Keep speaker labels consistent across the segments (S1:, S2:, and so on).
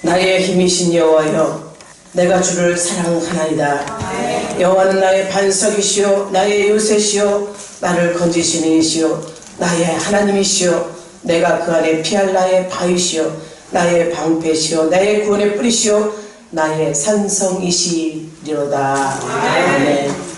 S1: 나의 힘이신 여호와여, 내가 주를 사랑하나이다. 여호와는 나의 반석이시요 나의 요새시요 나를 건지시는 이시요 나의 하나님이시요 내가 그 안에 피할 나의 바위시요 나의 방패시요 나의 구원의 뿌리시요 나의 산성이시리로다. 아멘.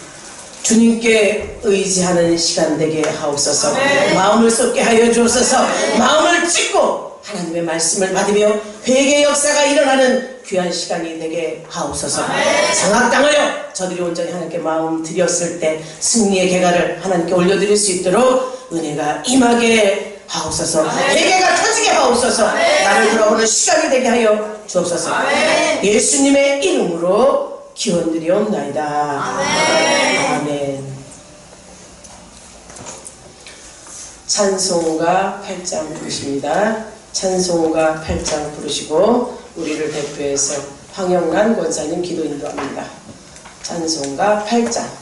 S1: 주님께 의지하는 시간 되게 하옵소서. 마음을 쏟게 하여 주옵소서. 마음을 찢고 하나님의 말씀을 받으며 회개의 역사가 일어나는 귀한 시간이 되게 하옵소서. 장악당하여 저들이 온전히 하나님께 마음 드렸을 때 승리의 계가를 하나님께 올려드릴 수 있도록 은혜가 임하게 하옵소서. 회개가 터지게 하옵소서. 나를 돌아오는 시간이 되게 하여 주옵소서. 예수님의 이름으로 기원드리옵나이다. 아멘. 찬송가 8장 부르십니다. 찬송가 8장 부르시고 우리를 대표해서 황영란 권사님 기도 인도합니다. 찬송가 8장.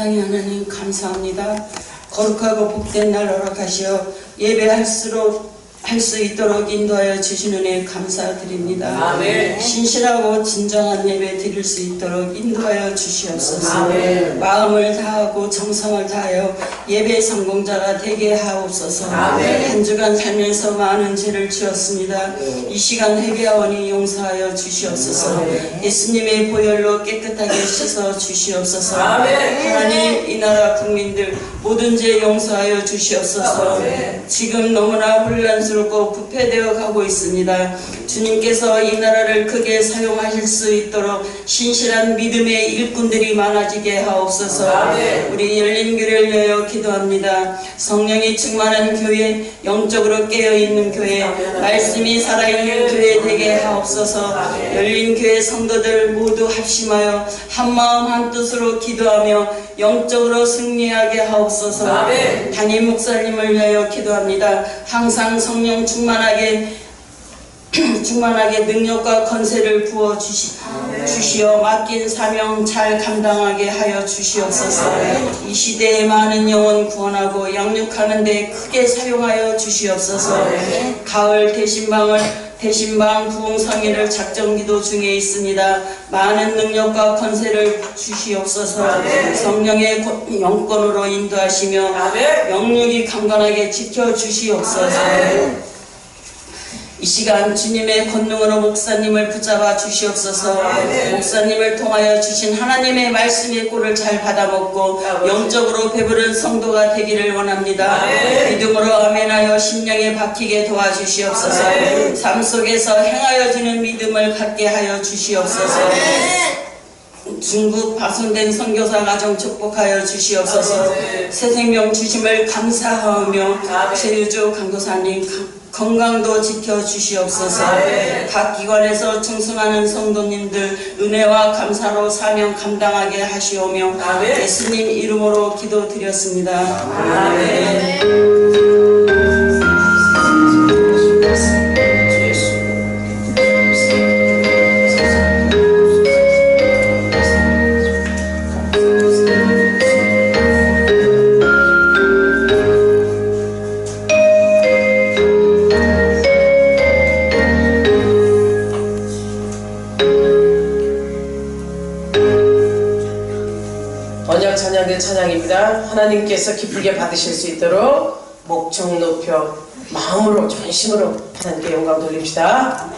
S2: 사랑의 하나님 감사합니다. 거룩하고 복된 날 허락하시어 예배할수록 할 수 있도록 인도하여 주신 은혜 감사드립니다.
S1: 아멘.
S2: 신실하고 진정한 예배 드릴 수 있도록 인도하여 주시옵소서.
S1: 아멘.
S2: 마음을 다하고 정성을 다하여 예배 성공자가 되게 하옵소서.
S1: 아멘.
S2: 한 주간 살면서 많은 죄를 지었습니다. 이 시간 회개하오니 용서하여 주시옵소서.
S1: 아멘.
S2: 예수님의 보혈로 깨끗하게 씻어 주시옵소서.
S1: 아멘.
S2: 하나님, 이 나라 국민들 모든 죄 용서하여 주시옵소서.
S1: 아멘.
S2: 지금 너무나 혼란스럽고 부패되어 가고 있습니다. 주님께서 이 나라를 크게 사용하실 수 있도록 신실한 믿음의 일꾼들이 많아지게 하옵소서.
S1: 아멘.
S2: 우리 열린교회를 위하여 위하여 기도합니다. 성령이 충만한 교회, 영적으로 깨어있는 교회, 말씀이 살아있는 교회 되게 하옵소서. 열린 교회 성도들 모두 합심하여 한마음 한뜻으로 기도하며 영적으로 승리하게 하옵소서. 담임 목사님을 위하여 기도합니다. 항상 성령 충만하게 능력과 권세를 부어 주시어 맡긴 사명 잘 감당하게 하여 주시옵소서. 이 시대에 많은 영혼 구원하고 양육하는 데 크게 사용하여 주시옵소서. 가을 대신방 부흥성회를 작정기도 중에 있습니다. 많은 능력과 권세를 주시옵소서. 성령의 영권으로 인도하시며 영육이 강건하게 지켜주시옵소서. 이 시간 주님의 권능으로 목사님을 붙잡아 주시옵소서. 목사님을 통하여 주신 하나님의 말씀의 꼴을 잘 받아먹고 영적으로 배부른 성도가 되기를 원합니다. 믿음으로 아멘하여 심령에 박히게 도와주시옵소서. 삶 속에서 행하여 주는 믿음을 갖게 하여 주시옵소서. 중국 파손된 선교사 가정 축복하여 주시옵소서. 새 생명 주심을 감사하며 최유주 강도사님 건강도 지켜주시옵소서. 각 기관에서 충성하는 성도님들 은혜와 감사로 사명 감당하게 하시오며 예수님 이름으로 기도드렸습니다. 아멘.
S1: 언약 찬양의 찬양입니다. 하나님께서 기쁘게 받으실 수 있도록 목청 높여 마음으로 전심으로 하나님께 영광 돌립시다.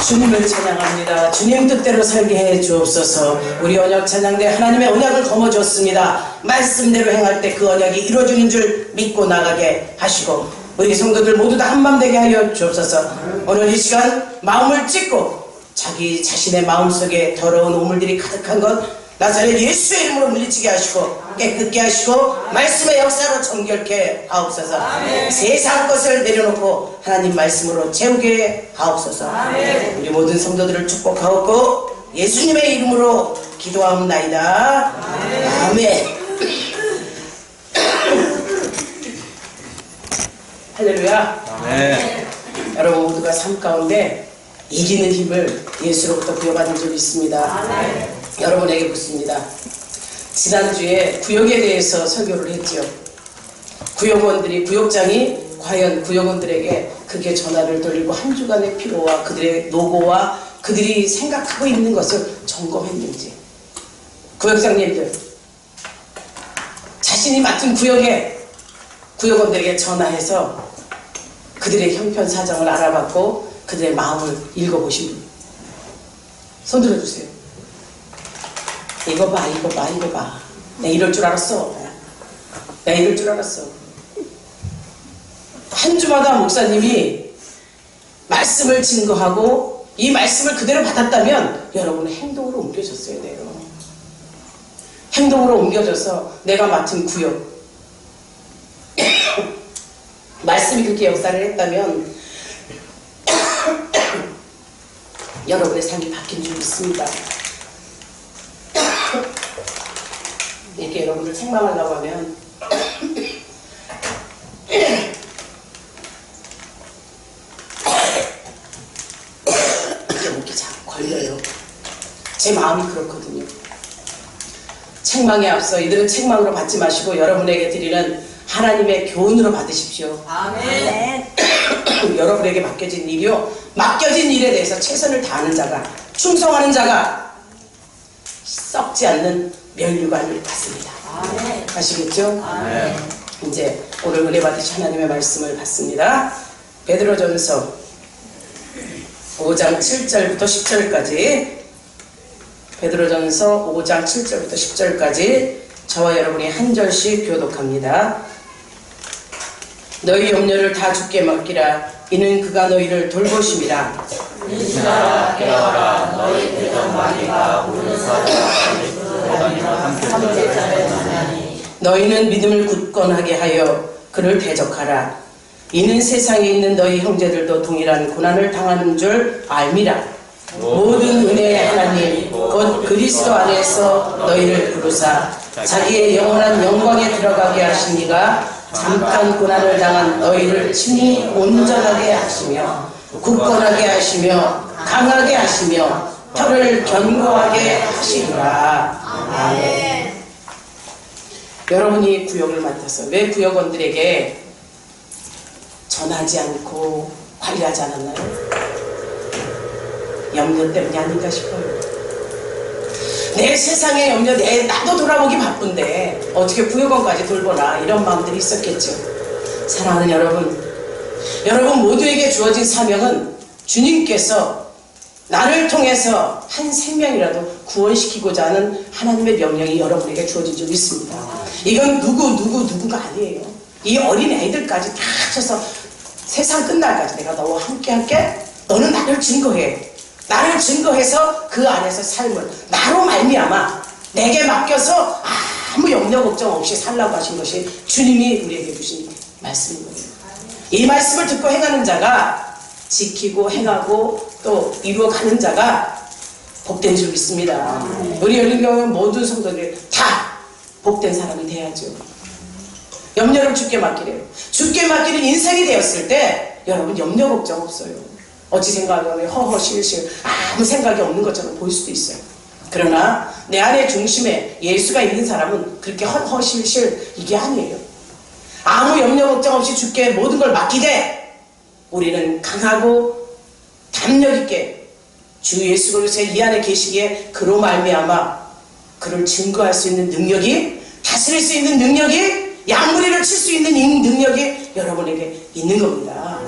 S1: 주님을 찬양합니다. 주님 뜻대로 살게 해 주옵소서. 우리 언약 찬양대 하나님의 언약을 거머쥐었습니다. 말씀대로 행할 때 그 언약이 이루어지는 줄 믿고 나가게 하시고 우리 성도들 모두 다 한맘 되게 하여 주옵소서. 오늘 이 시간 마음을 찢고 자기 자신의 마음속에 더러운 오물들이 가득한 것 나사렛 예수의 이름으로 물리치게 하시고 깨끗게 하시고 말씀의 역사로 정결케 하옵소서. 세상 것을 내려놓고 하나님 말씀으로 채우게 하옵소서. 우리 모든 성도들을 축복하옵고 예수님의 이름으로 기도하옵나이다. 아멘. 할렐루야.
S3: 아멘.
S1: 여러분 모두가 삶 가운데 이기는 힘을 예수로부터 부여받은 적이 있습니다. 여러분에게 묻습니다. 지난주에 구역에 대해서 설교를 했죠. 구역원들이, 구역장이 과연 구역원들에게 그게 전화를 돌리고 한 주간의 피로와 그들의 노고와 그들이 생각하고 있는 것을 점검했는지, 구역장님들 자신이 맡은 구역에 구역원들에게 전화해서 그들의 형편 사정을 알아봤고 그들의 마음을 읽어보신 분 손 들어주세요. 이거 봐, 이거 봐, 이거 봐. 내가 이럴 줄 알았어. 내가 이럴 줄 알았어. 한 주마다 목사님이 말씀을 증거하고 이 말씀을 그대로 받았다면 여러분은 행동으로 옮겨졌어야 돼요. 행동으로 옮겨져서 내가 맡은 구역 말씀이 그렇게 역사를 했다면 여러분의 삶이 바뀐 줄 믿습니다. 이렇게 여러분을 책망하려고 하면 이렇게 자꾸 걸려요. 제 마음이 그렇거든요. 책망에 앞서 이들은 책망으로 받지 마시고 여러분에게 드리는 하나님의 교훈으로 받으십시오.
S2: 아멘.
S1: 여러분에게 맡겨진 일이요, 맡겨진 일에 대해서 최선을 다하는 자가, 충성하는 자가 썩지 않는 면류관을 받습니다.
S2: 아멘.
S1: 아시겠죠?
S2: 아멘.
S1: 이제 오늘 은혜 받으신 하나님의 말씀을 받습니다. 베드로전서 5장 7절부터 10절까지, 베드로전서 5장 7절부터 10절까지 저와 여러분이 한 절씩 교독합니다. 너희 염려를 다 주께 맡기라. 이는 그가 너희를 돌보심이라.
S3: 인신하라 깨어라 너희 대전 마귀가 우는
S1: 너희는 믿음을 굳건하게 하여 그를 대적하라. 이는 세상에 있는 너희 형제들도 동일한 고난을 당하는 줄 알미라. 모든 은혜의 하나님 곧 그리스도 안에서 너희를 부르사 자기의 영원한 영광에 들어가게 하신 이가 잠깐 고난을 당한 너희를 친히 온전하게 하시며 굳건하게 하시며 강하게 하시며 혀를 견고하게 하시리라. 아멘. 여러분이 구역을 맡아서 왜 구역원들에게 전하지 않고 관리하지 않았나요? 염려 때문이 아닌가 싶어요. 내 세상의 염려, 나도 돌아보기 바쁜데 어떻게 구역원까지 돌보나, 이런 마음들이 있었겠죠. 사랑하는 여러분 모두에게 주어진 사명은 주님께서 나를 통해서 한 생명이라도 구원시키고자 하는 하나님의 명령이 여러분에게 주어진 줄 믿습니다. 이건 누구가 아니에요. 이 어린 애들까지 다 합쳐서 세상 끝날까지 내가 너와 함께 할게. 너는 나를 증거해. 나를 증거해서 그 안에서 삶을 나로 말미암아 내게 맡겨서 아무 염려 걱정 없이 살라고 하신 것이 주님이 우리에게 주신 말씀인 거예요. 이 말씀을 듣고 행하는 자가, 지키고 행하고 또 이루어가는 자가 복된 줄 믿습니다. 우리 열린교회 모든 성도들이 다 복된 사람이 돼야죠. 염려를 주께 맡기래요. 주께 맡기는 인생이 되었을 때 여러분 염려 걱정 없어요. 어찌 생각하면 허허실실 아무 생각이 없는 것처럼 보일 수도 있어요. 그러나 내 안의 중심에 예수가 있는 사람은 그렇게 허허실실 이게 아니에요. 아무 염려 걱정 없이 주께 모든 걸 맡기되 우리는 강하고 담력 있게 주 예수 그리스도의 이 안에 계시기에 그로 말미암아 그를 증거할 수 있는 능력이, 다스릴 수 있는 능력이, 양무리를 칠 수 있는 이 능력이 여러분에게 있는 겁니다.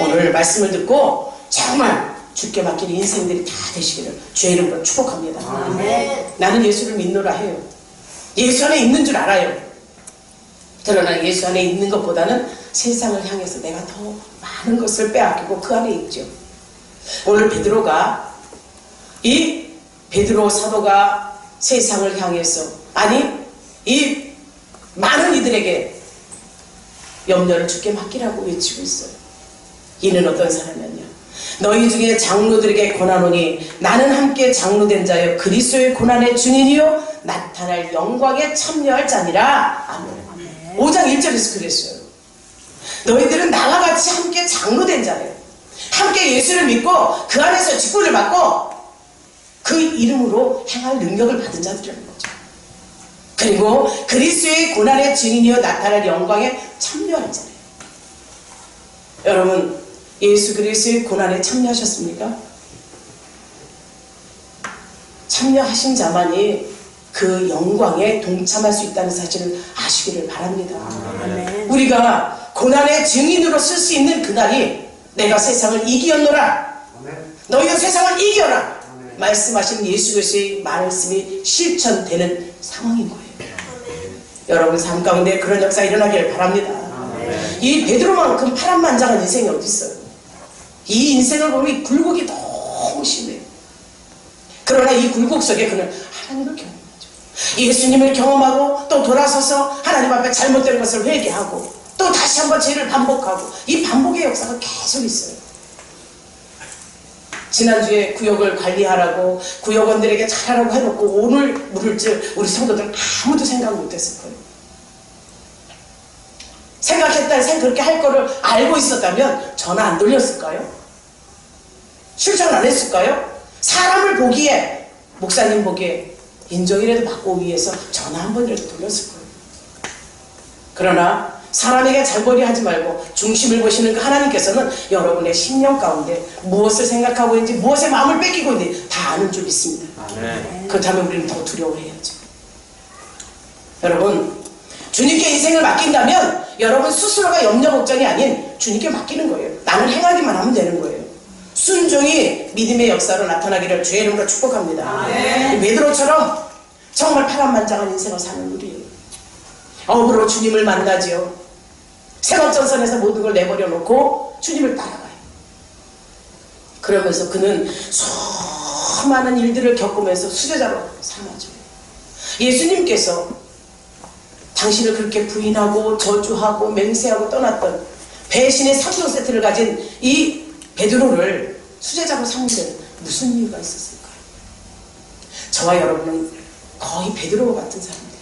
S1: 오늘 말씀을 듣고 정말 주께 맡긴 인생들이 다 되시기를 주의 이름으로 축복합니다. 나는 예수를 믿노라 해요. 예수 안에 있는 줄 알아요. 그러나 예수 안에 있는 것보다는 세상을 향해서 내가 더 많은 것을 빼앗기고 그 안에 있죠. 오늘 베드로가 이 베드로 사도가 세상을 향해서 이 많은 이들에게 염려를 주께 맡기라고 외치고 있어요. 이는 어떤 사람이었냐? 너희 중에 장로들에게 권하노니 나는 함께 장로된 자여 그리스도의 고난의 증인이요 나타날 영광에 참여할 자니라. 아멘. 5장 1절에서 그랬어요. 너희들은 나와 같이 함께 장로된 자예요. 함께 예수를 믿고 그 안에서 직분을 받고 그 이름으로 행할 능력을 받은 자들이라는 거죠. 그리고 그리스도의 고난의 증인이여 나타날 영광에 참여할 자예요. 여러분, 예수 그리스도의 고난에 참여하셨습니까? 참여하신 자만이 그 영광에 동참할 수 있다는 사실을 아시기를 바랍니다. 아멘. 우리가 고난의 증인으로 쓸 수 있는 그날이 내가 세상을 이기었노라. 너희가 세상을 이겨라. 말씀하신 예수 그리스도의 말씀이 실천되는 상황인 거예요. 여러분 삶 가운데 그런 역사 일어나기를 바랍니다. 이 베드로만큼 파란만장한 인생이 어디 있어요? 이 인생을 보면 이 굴곡이 너무 심해요. 그러나 이 굴곡 속에 그는 하나님을 경험하죠. 예수님을 경험하고 또 돌아서서 하나님 앞에 잘못된 것을 회개하고 또 다시 한번 죄를 반복하고 이 반복의 역사가 계속 있어요. 지난주에 구역을 관리하라고 구역원들에게 잘하라고 해놓고 오늘 물을 줄 우리 성도들은 아무도 생각 못했을 거예요. 그렇게 할 거를 알고 있었다면 전화 안 돌렸을까요? 실천 안 했을까요? 사람을 보기에, 목사님 보기에 인정이라도 받고 위해서 전화 한 번이라도 돌렸을 거예요. 그러나 사람에게 잘벌이 하지 말고 중심을 보시는 그 하나님께서는 여러분의 심령 가운데 무엇을 생각하고 있는지, 무엇에 마음을 뺏기고 있는지 다 아는 줄 믿습니다. 아멘. 그렇다면 우리는 더 두려워해야죠. 여러분, 주님께 인생을 맡긴다면 여러분 스스로가 염려 걱정이 아닌 주님께 맡기는 거예요. 나는 행하기만 하면 되는 거예요. 순종이 믿음의 역사로 나타나기를 주의 이름으로 축복합니다. 아멘. 베드로처럼 정말 파란만장한 인생을 사는 우리예요. 업으로 주님을 만나지요. 생업전선에서 모든 걸 내버려 놓고 주님을 따라가요. 그러면서 그는 수많은 일들을 겪으면서 수제자로 삼아져요. 예수님께서 당신을 그렇게 부인하고 저주하고 맹세하고 떠났던 배신의 3종 세트를 가진 이 베드로를 수제자로 삼는 데는 무슨 이유가 있었을까요? 저와 여러분은 거의 베드로와 같은 사람들이에요.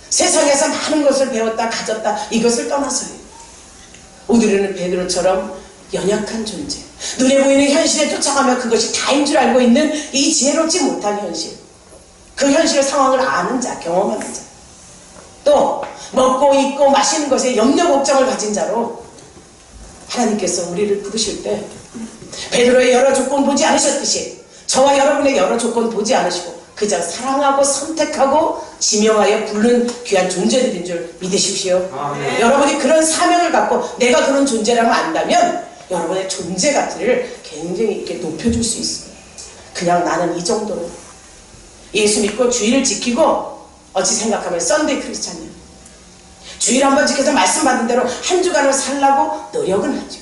S1: 세상에서 많은 것을 배웠다 가졌다 이것을 떠나서요. 우리는 베드로처럼 연약한 존재, 눈에 보이는 현실에 쫓아가며 그것이 다인 줄 알고 있는 이 지혜롭지 못한 현실, 그 현실의 상황을 아는 자, 경험하는 자, 또 먹고 입고 마시는 것에 염려 걱정을 가진 자로 하나님께서 우리를 부르실 때 베드로의 여러 조건 보지 않으셨듯이 저와 여러분의 여러 조건 보지 않으시고 그저 사랑하고 선택하고 지명하여 부르는 귀한 존재들인 줄 믿으십시오. 아멘. 여러분이 그런 사명을 갖고 내가 그런 존재라고 안다면 여러분의 존재 가치를 굉장히 이렇게 높여줄 수 있어요. 그냥 나는 이 정도로 예수 믿고 주의를 지키고 어찌 생각하면 썬데이 크리스찬이야. 주일 한번 지켜서 말씀 받은 대로 한 주간을 살라고 노력은 하죠.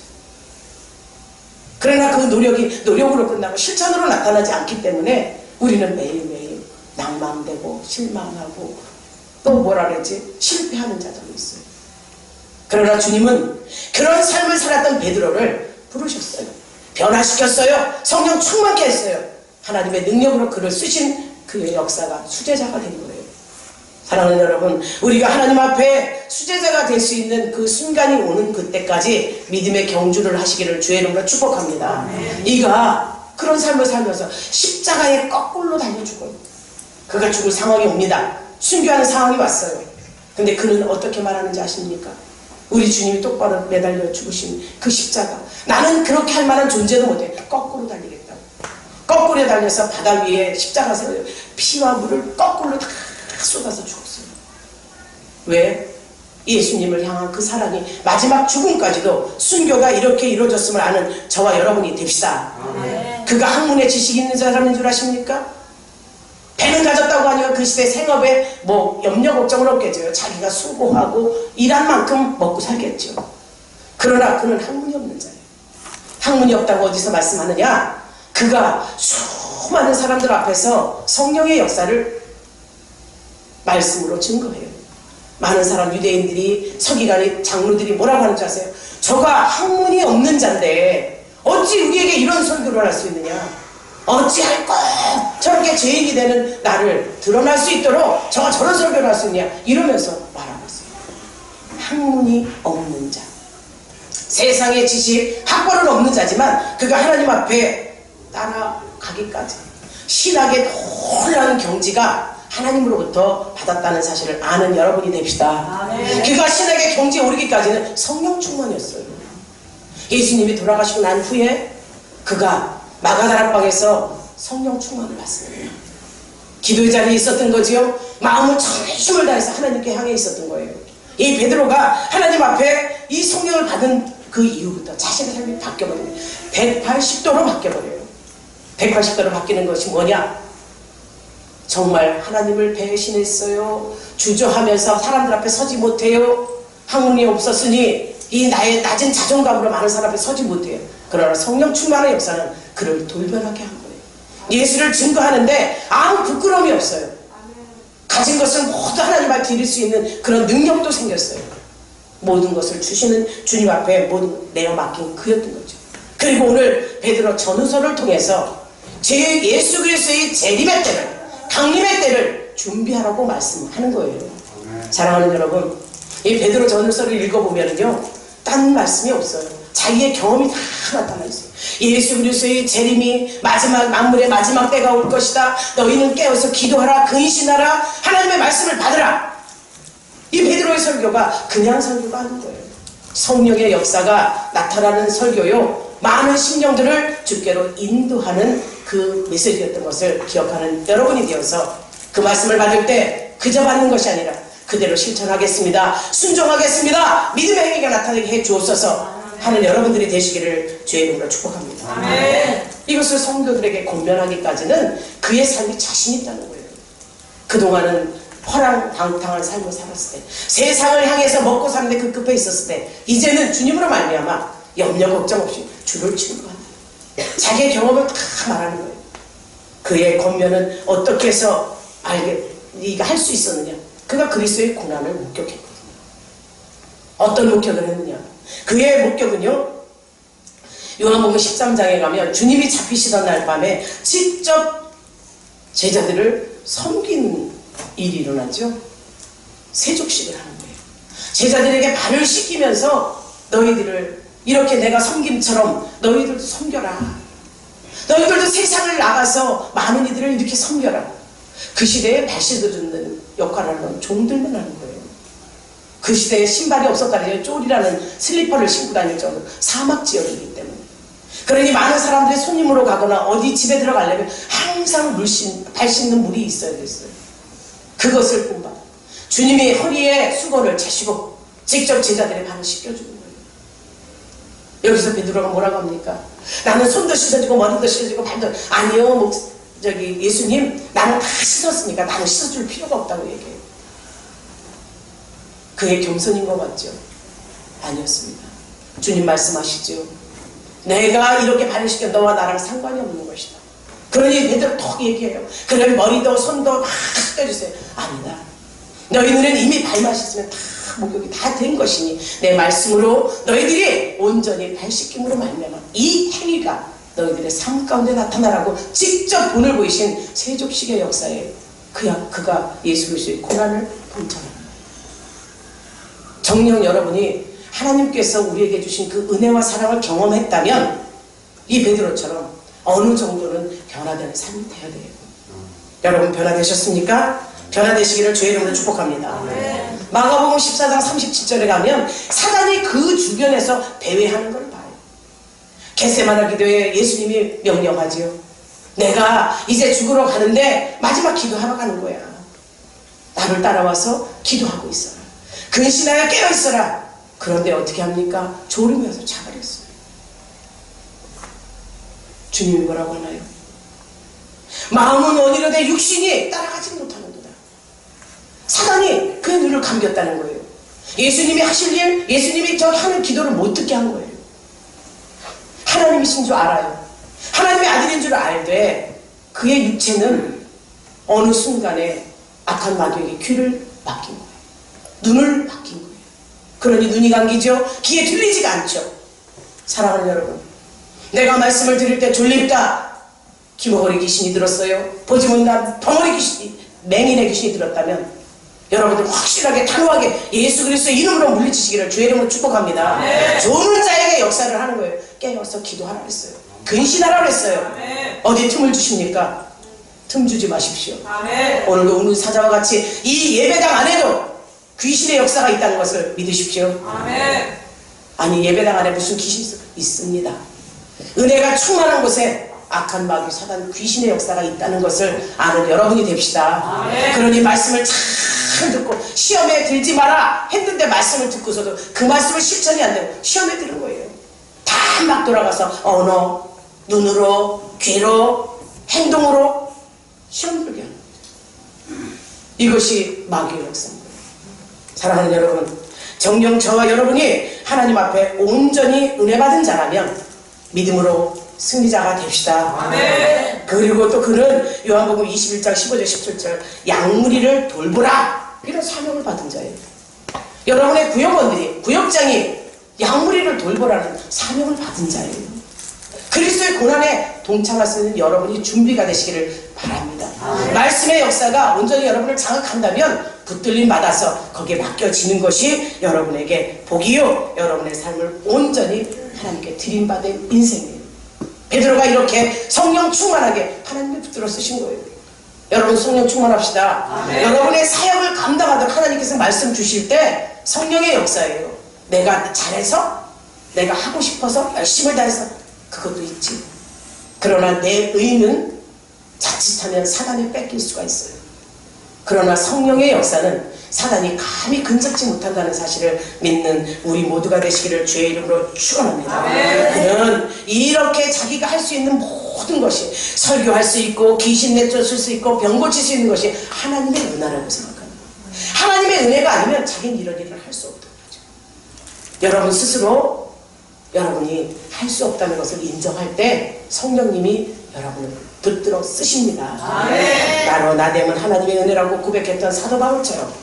S1: 그러나 그 노력이 노력으로 끝나고 실천으로 나타나지 않기 때문에 우리는 매일매일 낭망되고 실망하고 또 뭐라 그랬지? 실패하는 자들도 있어요. 그러나 주님은 그런 삶을 살았던 베드로를 부르셨어요. 변화시켰어요. 성령 충만케 했어요. 하나님의 능력으로 그를 쓰신 그의 역사가 수제자가 된 거예요. 사랑하는 여러분, 우리가 하나님 앞에 수제자가 될 수 있는 그 순간이 오는 그때까지 믿음의 경주를 하시기를 주의 이름으로 축복합니다. 이가 그런 삶을 살면서 십자가에 거꾸로 달려 죽어요. 그가 죽을 상황이 옵니다. 순교하는 상황이 왔어요. 근데 그는 어떻게 말하는지 아십니까? 우리 주님이 똑바로 매달려 죽으신 그 십자가, 나는 그렇게 할 만한 존재도 못해. 거꾸로 달리겠다고. 거꾸로 달려서 바다 위에 십자가 세워요. 피와 물을 거꾸로 다 쏟아서 죽었어요. 왜? 예수님을 향한 그 사랑이 마지막 죽음까지도 순교가 이렇게 이루어졌음을 아는 저와 여러분이 됩시다. 아멘. 그가 학문에 지식이 있는 사람인 줄 아십니까? 배는 가졌다고 하니까 그 시대 생업에 뭐 염려 걱정은 없겠죠. 자기가 수고하고 일한 만큼 먹고 살겠죠. 그러나 그는 학문이 없는 자예요. 학문이 없다고 어디서 말씀하느냐? 그가 수많은 사람들 앞에서 성령의 역사를 말씀으로 증거해요. 많은 사람, 유대인들이, 서기관이, 장로들이 뭐라고 하는 줄 아세요? 저가 학문이 없는 자인데 어찌 우리에게 이런 설교를 할 수 있느냐? 어찌할 것 저렇게 죄인이 되는 나를 드러날 수 있도록 저가 저런 설교를 할 수 있냐? 이러면서 말하고 있어요. 학문이 없는 자, 세상의 지식, 학벌은 없는 자지만 그가 하나님 앞에 따라가기까지 신학의 놀라운 경지가 하나님으로부터 받았다는 사실을 아는 여러분이 됩시다. 그가 신학의 경지에 오르기까지는 성령 충만이었어요. 예수님이 돌아가시고 난 후에 그가 마가다락방에서 성령 충만을 받습니다. 기도의 자리에 있었던 거지요. 마음을 전심을 다해서 하나님께 향해 있었던 거예요. 이 베드로가 하나님 앞에 이 성령을 받은 그 이후부터 자신의 삶이 바뀌어버려요. 180도로 바뀌어버려요. 180도로 바뀌는 것이 뭐냐? 정말 하나님을 배신했어요. 주저하면서 사람들 앞에 서지 못해요. 학문이 없었으니 이 나의 낮은 자존감으로 많은 사람 앞에 서지 못해요. 그러나 성령 충만의 역사는 그를 돌변하게 한 거예요. 예수를 증거하는데 아무 부끄러움이 없어요. 가진 것을 모두 하나님 앞에 드릴 수 있는 그런 능력도 생겼어요. 모든 것을 주시는 주님 앞에 모든 내어 맡긴 그였던 거죠. 그리고 오늘 베드로 전후서를 통해서 제 예수 그리스도의 재림의 때를, 강림의 때를 준비하라고 말씀하는 거예요. 사랑하는 여러분, 이 베드로 전후서를 읽어보면요, 딴 말씀이 없어요. 자기의 경험이 다 나타나 있어요. 예수 그리스도의 재림이 마지막 만물의 마지막 때가 올 것이다. 너희는 깨어서 기도하라, 근신하라, 하나님의 말씀을 받으라. 이 베드로의 설교가 그냥 설교가 아닌 거예요. 성령의 역사가 나타나는 설교요, 많은 심령들을 주께로 인도하는 그 메시지였던 것을 기억하는 여러분이 되어서 그 말씀을 받을 때 그저 받는 것이 아니라 그대로 실천하겠습니다, 순종하겠습니다, 믿음의 행위가 나타나게 해 주옵소서 하는 여러분들이 되시기를 주의 이름으로 축복합니다. 아멘. 이것을 성도들에게 권면하기까지는 그의 삶이 자신 있다는 거예요. 그동안은 허랑방탕한 삶을 살았을 때, 세상을 향해서 먹고 사는데 급급해 있었을 때, 이제는 주님으로 말미암아 염려 걱정 없이 주를 증거한다. 자기의 경험을 다 말하는 거예요. 그의 권면은 어떻게 해서 네가 할 수 있었느냐? 그가 그리스도의 고난을 목격했거든요. 어떤 목격을 했느냐? 그의 목격은요, 요한복음 13장에 가면 주님이 잡히시던 날 밤에 직접 제자들을 섬긴 일이 일어나죠. 세족식을 하는 거예요. 제자들에게 발을 씻기면서 너희들을 이렇게 내가 섬김처럼 너희들도 섬겨라. 너희들도 세상을 나가서 많은 이들을 이렇게 섬겨라. 그 시대에 발 씻어주는 역할을 하는 종들만 하는 거예요. 그 시대에 신발이 없었다는 쫄이라는 슬리퍼를 신고 다닐 정도로 사막 지역이기 때문에. 그러니 많은 사람들이 손님으로 가거나 어디 집에 들어가려면 항상 발 씻는 물이 있어야 됐어요. 그것을 본받아 주님이 허리에 수건을 차시고 직접 제자들의 발을 씻겨주는 거예요. 여기서 베드로가 뭐라고 합니까? 나는 손도 씻어주고 머리도 씻어주고 발도. 아니요, 예수님, 나는 다 씻었으니까 나는 씻어줄 필요가 없다고 얘기해요. 그의 겸손인 거 맞죠? 아니었습니다. 주님 말씀하시죠. 내가 이렇게 발을 씻겨 너와 나랑 상관이 없는 것이다. 그러니 베드로 톡 얘기해요. 그래 머리도 손도 다 씻겨주세요. 아니다. 너희들은 이미 발만 씻으면 다 목욕이 다 된 것이니 내 말씀으로 너희들이 온전히 발 씻김으로 말미암아 이 행위가 너희들의 삶 가운데 나타나라고 직접 본을 보이신 세족식의 역사에 그가 예수 그리스도의 고난을 본처럼. 정녕 여러분이 하나님께서 우리에게 주신 그 은혜와 사랑을 경험했다면 이 베드로처럼 어느 정도는 변화되는 삶이 되어야 돼요. 여러분 변화되셨습니까? 변화되시기를 주의 이름으로 축복합니다. 네. 마가복음 14장 37절에 가면 사단이 그 주변에서 배회하는 걸 봐요. 겟세마네 기도에 예수님이 명령하지요. 내가 이제 죽으러 가는데 마지막 기도하러 가는 거야. 나를 따라와서 기도하고 있어라. 근신하여 깨어 있어라. 그런데 어떻게 합니까? 졸음이 와서 자버렸어요. 주님이 뭐라고 하나요? 마음은 원이로되 육신이 따라가지 못하는도다. 사단이 그의 눈을 감겼다는 거예요. 예수님이 하실 일, 예수님이 저기 하는 기도를 못 듣게 한 거예요. 하나님이신 줄 알아요. 하나님의 아들인 줄 알되 그의 육체는 어느 순간에 악한 마귀에게 귀를 맡긴 거예요. 눈을 맡긴 거예요. 그러니 눈이 감기죠. 귀에 들리지가 않죠. 사랑하는 여러분, 내가 말씀을 드릴 때 졸립다, 귀머거리 귀신이 들었어요. 보지 못한 벙어리 귀신이, 맹인의 귀신이 들었다면 여러분들 확실하게 단호하게 예수 그리스도의 이름으로 물리치시기를 주의 이름으로 축복합니다. 네. 좋은 자에게 역사를 하는 거예요. 깨어서 기도하라 그랬어요. 근신하라 그랬어요. 네. 어디 틈을 주십니까? 틈 주지 마십시오. 네. 오늘도 오늘 사자와 같이 이 예배당 안에도 귀신의 역사가 있다는 것을 믿으십시오. 네. 아니, 예배당 안에 무슨 귀신이 있습니다. 은혜가 충만한 곳에 악한 마귀, 사단, 귀신의 역사가 있다는 것을 아는 여러분이 됩시다. 네. 그러니 말씀을 잘 듣고 시험에 들지 마라 했는데 말씀을 듣고서도 그 말씀을 실천이 안 되고 시험에 드는 거예요. 다 막 돌아가서 언어, 눈으로, 귀로, 행동으로 시험 들게 하는 거죠. 이것이 마귀의 역사입니다. 사랑하는 여러분, 정녕 저와 여러분이 하나님 앞에 온전히 은혜 받은 자라면 믿음으로 승리자가 됩시다. 아멘. 그리고 또 그는 요한복음 21장 15절 17절 양무리를 돌보라, 이런 사명을 받은 자예요. 여러분의 구역원들이, 구역장이 양무리를 돌보라는 사명을 받은 자예요. 그리스도의 고난에 동참할 수 있는 여러분이 준비가 되시기를 바랍니다. 아멘. 말씀의 역사가 온전히 여러분을 자극한다면 붙들림 받아서 거기에 맡겨지는 것이 여러분에게 복이요, 여러분의 삶을 온전히 하나님께 드림받은 인생이에요. 베드로가 이렇게 성령 충만하게 하나님을 붙들어 쓰신 거예요. 여러분 성령 충만합시다. 아멘. 여러분의 사역을 감당하도록 하나님께서 말씀 주실 때 성령의 역사예요. 내가 잘해서, 내가 하고 싶어서, 열심을 다해서, 그것도 있지. 그러나 내 의는 자칫하면 사단이 뺏길 수가 있어요. 그러나 성령의 역사는 사단이 감히 근접지 못한다는 사실을 믿는 우리 모두가 되시기를 주의 이름으로 축원합니다. 그는 이렇게 자기가 할 수 있는 모든 것이, 설교할 수 있고 귀신 내쫓을 수 있고 병 고칠 수 있는 것이 하나님의 은혜라고 생각합니다. 하나님의 은혜가 아니면 자기는 이런 일을 할 수 없다는 거죠. 여러분 스스로 여러분이 할 수 없다는 것을 인정할 때 성령님이 여러분을 붙들어 쓰십니다. 나로 나됨은 하나님의 은혜라고 고백했던 사도 바울처럼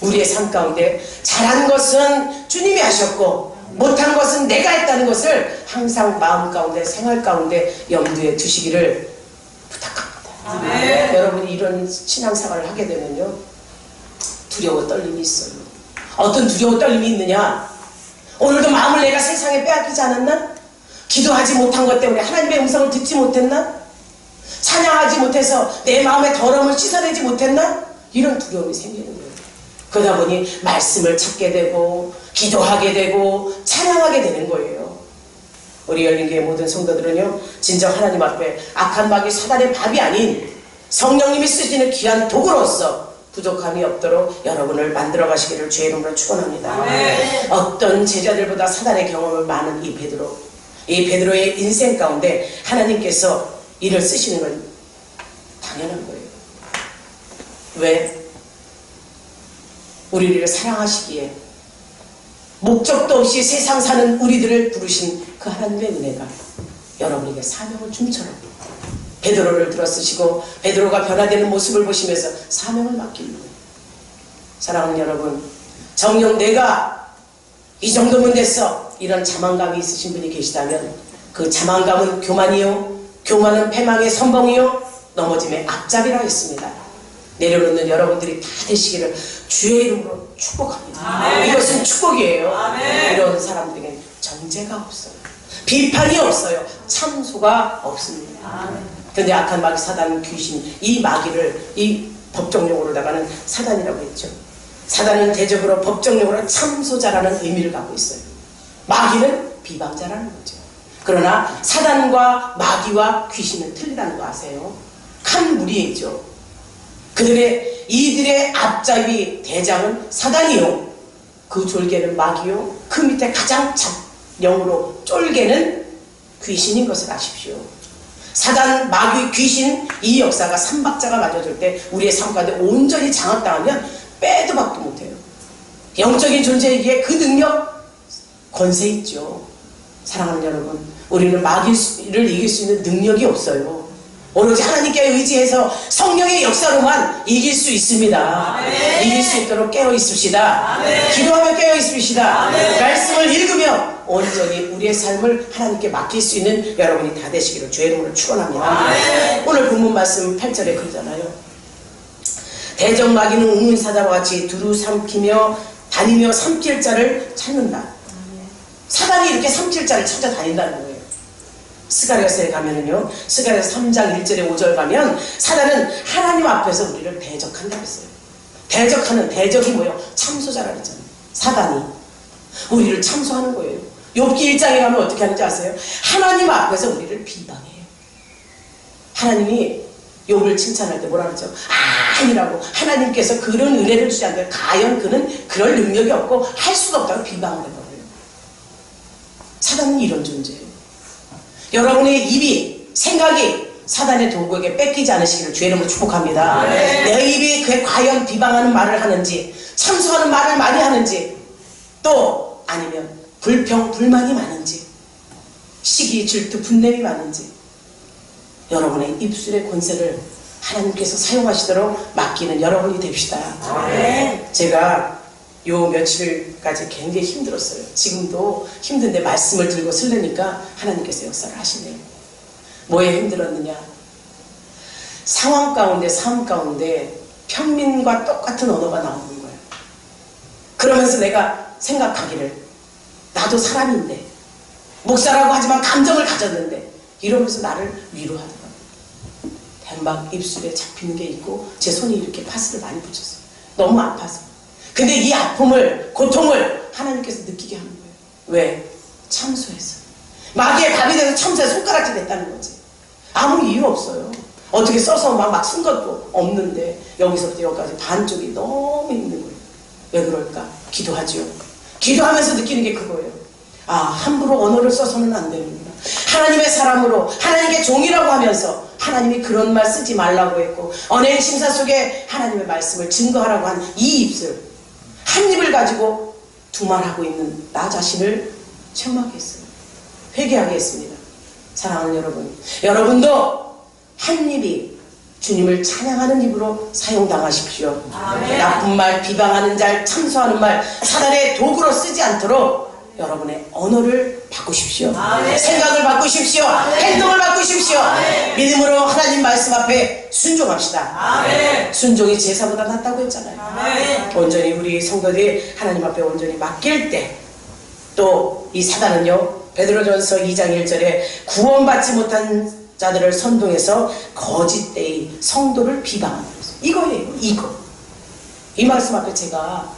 S1: 우리의 삶 가운데 잘한 것은 주님이 하셨고 못한 것은 내가 했다는 것을 항상 마음 가운데, 생활 가운데 염두에 두시기를 부탁합니다. 여러분이 이런 신앙생활을 하게 되면요, 두려워 떨림이 있어요. 어떤 두려워 떨림이 있느냐? 오늘도 마음을 내가 세상에 빼앗기지 않았나? 기도하지 못한 것 때문에 하나님의 음성을 듣지 못했나? 찬양하지 못해서 내 마음의 더러움을 씻어내지 못했나? 이런 두려움이 생기는 거예요. 그러다 보니 말씀을 찾게 되고 기도하게 되고 찬양하게 되는 거예요. 우리 열린교회 모든 성도들은요, 진정 하나님 앞에 악한 마귀 사단의 밥이 아닌 성령님이 쓰시는 귀한 도구로서 부족함이 없도록 여러분을 만들어 가시기를 주의 이름으로 축원합니다. 어떤 제자들보다 사단의 경험을 많은 이 베드로, 이 베드로의 인생 가운데 하나님께서 이를 쓰시는 건 당연한 거예요. 왜? 우리를 사랑하시기에 목적도 없이 세상 사는 우리들을 부르신 그 하나님의 은혜가 여러분에게 사명을 줌처럼 베드로를 들어 쓰시고 베드로가 변화되는 모습을 보시면서 사명을 맡기는 거예요. 사랑하는 여러분, 정녕 내가 이 정도면 됐어, 이런 자만감이 있으신 분이 계시다면 그 자만감은 교만이요, 교만은 패망의 선봉이요, 넘어짐의 앞잡이라 했습니다. 내려놓는 여러분들이 다 되시기를 주의 이름으로 축복합니다. 아멘. 이것은 축복이에요. 아멘. 이런 사람들에게 정죄가 없어요. 비판이 없어요. 참소가 없습니다. 그런데 악한 마귀, 사단, 귀신, 이 마귀를 이 법정용어로다가는 사단이라고 했죠. 사단은 대적으로 법정용어로 참소자라는 의미를 갖고 있어요. 마귀는 비방자라는 거죠. 그러나 사단과 마귀와 귀신은 틀리다는 거 아세요? 칸 무리이죠. 이들의 앞잡이 대장은 사단이요, 그 졸개는 마귀요, 그 밑에 가장 영으로 쫄개는 귀신인 것을 아십시오. 사단, 마귀, 귀신 이 역사가 삼박자가 맞아줄 때 우리의 삶 가운데 온전히 장악당하면 빼도 박도 못해요. 영적인 존재이기에 그 능력, 권세 있죠. 사랑하는 여러분, 우리는 마귀를 이길 수 있는 능력이 없어요. 오로지 하나님께 의지해서 성령의 역사로만 이길 수 있습니다. 아멘. 이길 수 있도록 깨어 있읍시다. 아멘. 기도하며 깨어 있읍시다. 아멘. 말씀을 읽으며 온전히 우리의 삶을 하나님께 맡길 수 있는 여러분이 다 되시기를 주의 이름으로 축원합니다. 아멘. 오늘 본문 말씀 8절에 그러잖아요. 대적 마귀는 웅문사자와 같이 두루 삼키며 다니며 삼킬 자를 찾는다. 아멘. 사단이 이렇게 삼킬 자를 찾아다닌다는 거예요. 스가랴서에 가면은요, 스가랴서 3장 1절에 5절 가면 사단은 하나님 앞에서 우리를 대적한다고 했어요. 대적하는, 대적이 뭐예요? 참소자라고 했잖아요. 사단이 우리를 참소하는 거예요. 욥기 1장에 가면 어떻게 하는지 아세요? 하나님 앞에서 우리를 비방해요. 하나님이 욥을 칭찬할 때 뭐라 그러죠? 아니라고. 하나님께서 그런 은혜를 주지 않는데 과연 그는 그럴 능력이 없고 할 수가 없다고 비방을 해버려요. 사단은 이런 존재예요. 여러분의 입이, 생각이 사단의 도구에게 뺏기지 않으시기를 주의 이름으로 축복합니다. 내 입이 그에 과연 비방하는 말을 하는지, 참소하는 말을 많이 하는지, 또 아니면 불평, 불만이 많은지, 시기, 질투, 분냄이 많은지, 여러분의 입술의 권세를 하나님께서 사용하시도록 맡기는 여러분이 됩시다. 제가 요 며칠까지 굉장히 힘들었어요. 지금도 힘든데 말씀을 들고 쓰려니까 하나님께서 역사를 하시네요. 뭐에 힘들었느냐? 상황 가운데, 삶 가운데 평민과 똑같은 언어가 나오는 거예요. 그러면서 내가 생각하기를 나도 사람인데, 목사라고 하지만 감정을 가졌는데, 이러면서 나를 위로하더라고요. 막 입술에 잡히는 게 있고 제 손이 이렇게 파스를 많이 붙였어요. 너무 아파서. 근데 이 아픔을, 고통을 하나님께서 느끼게 하는 거예요. 왜? 참소해서. 마귀의 밥이 돼서 참소해 손가락질 했다는 거지. 아무 이유 없어요. 어떻게 써서 막 쓴 것도 없는데 여기서부터 여기까지 반쪽이 너무 힘든 거예요. 왜 그럴까? 기도하죠. 기도하면서 느끼는 게 그거예요. 아, 함부로 언어를 써서는 안 되는구나. 하나님의 사람으로, 하나님의 종이라고 하면서 하나님이 그런 말 쓰지 말라고 했고 언행 심사 속에 하나님의 말씀을 증거하라고 한 이 입술, 한 입을 가지고 두 말하고 있는 나 자신을 체험하게 했어요. 회개하게 했습니다. 사랑하는 여러분, 여러분도 한 입이 주님을 찬양하는 입으로 사용당하십시오. 아멘. 나쁜 말, 비방하는 말, 참소하는 말, 사단의 도구로 쓰지 않도록 여러분의 언어를 바꾸십시오. 아멘. 생각을 바꾸십시오. 아멘. 행동을 바꾸십시오. 아멘. 믿음으로 하나님 말씀 앞에 순종합시다. 아멘. 순종이 제사보다 낫다고 했잖아요. 아멘. 온전히 우리 성도들이 하나님 앞에 온전히 맡길 때, 또 이 사단은요, 베드로전서 2장 1절에 구원받지 못한 자들을 선동해서 거짓되이 성도를 비방하는 거예요. 이거예요. 이거. 이 말씀 앞에 제가